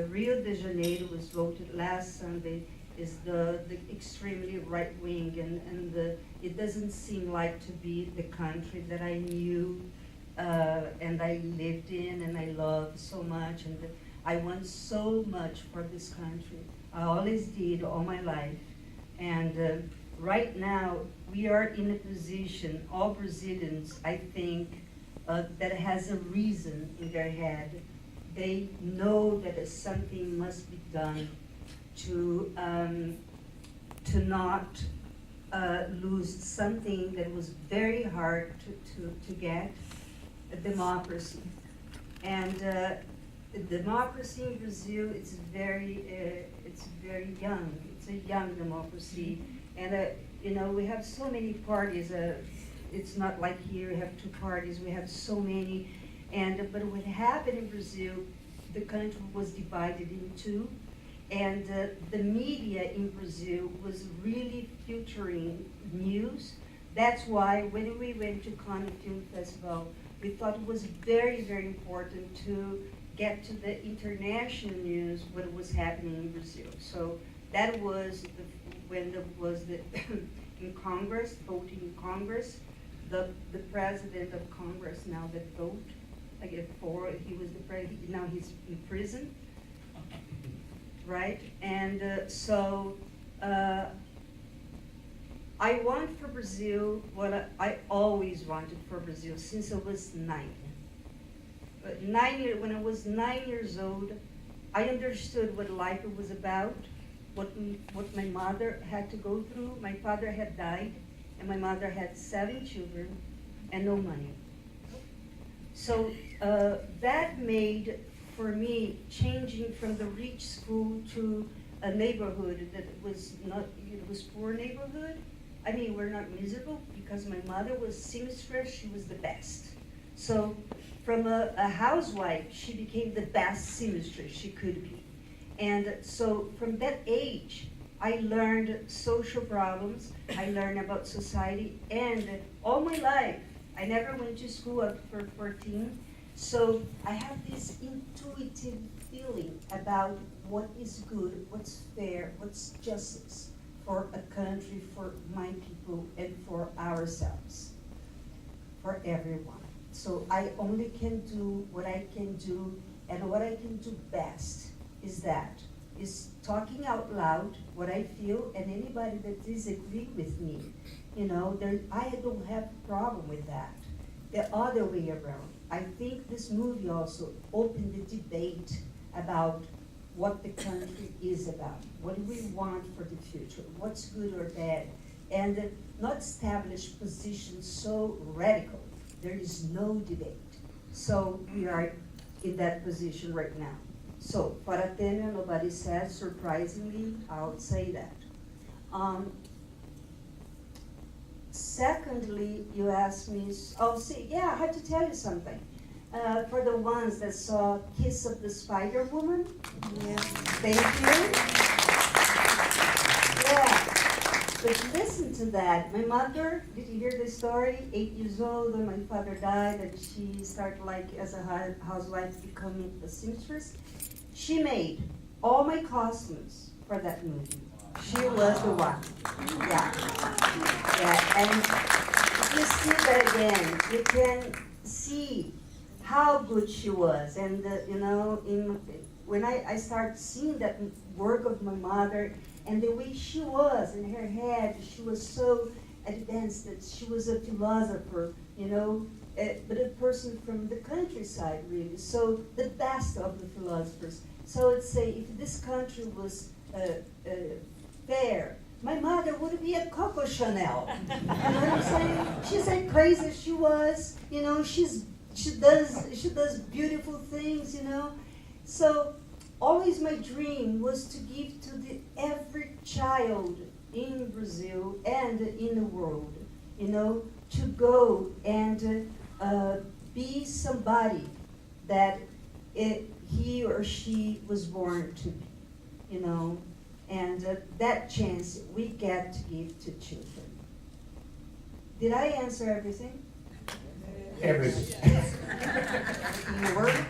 Rio de Janeiro was voted last Sunday is the extremely right wing, and it doesn't seem like to be the country that I knew and I lived in and I loved so much, and I want so much for this country. I always did all my life, and right now we are in a position, all Brazilians, I think, that has a reason in their head. They know that something must be done to not lose something that was very hard to get, a democracy. And democracy in Brazil, it's very young. It's a young democracy, and we have so many parties. It's not like here we have two parties. We have so many, but what happened in Brazil, the country was divided in two, and the media in Brazil was really filtering news. That's why when we went to Cannes Film Festival, we thought it was very, very important to get to the international news what was happening in Brazil. So that was when there was the in Congress, voting in Congress, the president of Congress now that vote, like before he was the president, now he's in prison, right? And so I want for Brazil what I always wanted for Brazil since I was 9. When I was 9 years old, I understood what life was about, what my mother had to go through. My father had died, and my mother had 7 children and no money. So that made, for me, changing from the rich school to a neighborhood that was not, it was poor neighborhood. I mean, we're not miserable because my mother was seamstress, she was the best. So from a housewife, she became the best seamstress she could be. And so from that age, I learned social problems, I learned about society, and all my life, I never went to school up for 14, so I have this intuitive feeling about what is good, what's fair, what's justice for a country, for my people, and for ourselves, for everyone. So I only can do what I can do, and what I can do best is talking out loud what I feel, and anybody that disagree with me, I don't have a problem with that. The other way around. I think this movie also opened the debate about what the country is about. What do we want for the future? What's good or bad? And not establish positions so radical. There is no debate. So we are in that position right now. So, Paratenia, nobody said, surprisingly, I would say that. Secondly, you asked me, I had to tell you something. For the ones that saw Kiss of the Spider Woman, yeah. Thank you. Yeah, but listen to that. My mother, did you hear the story? 8 years old, when my father died, and she started as a housewife becoming a seamstress. She made all my costumes for that movie. She was the one. Yeah. Yeah, and you see that again. You can see how good she was. And, when I started seeing that work of my mother and the way she was in her head, she was so advanced that she was a philosopher, but a person from the countryside, really. So the best of the philosophers. So let's say if this country was fair, my mother would be a Coco Chanel. You know what I'm saying? She's as crazy as she was. She does beautiful things. So always my dream was to give to every child in Brazil and in the world, to go and be somebody that he or she was born to be, and that chance we get to give to children. Did I answer everything? Everything. Your word?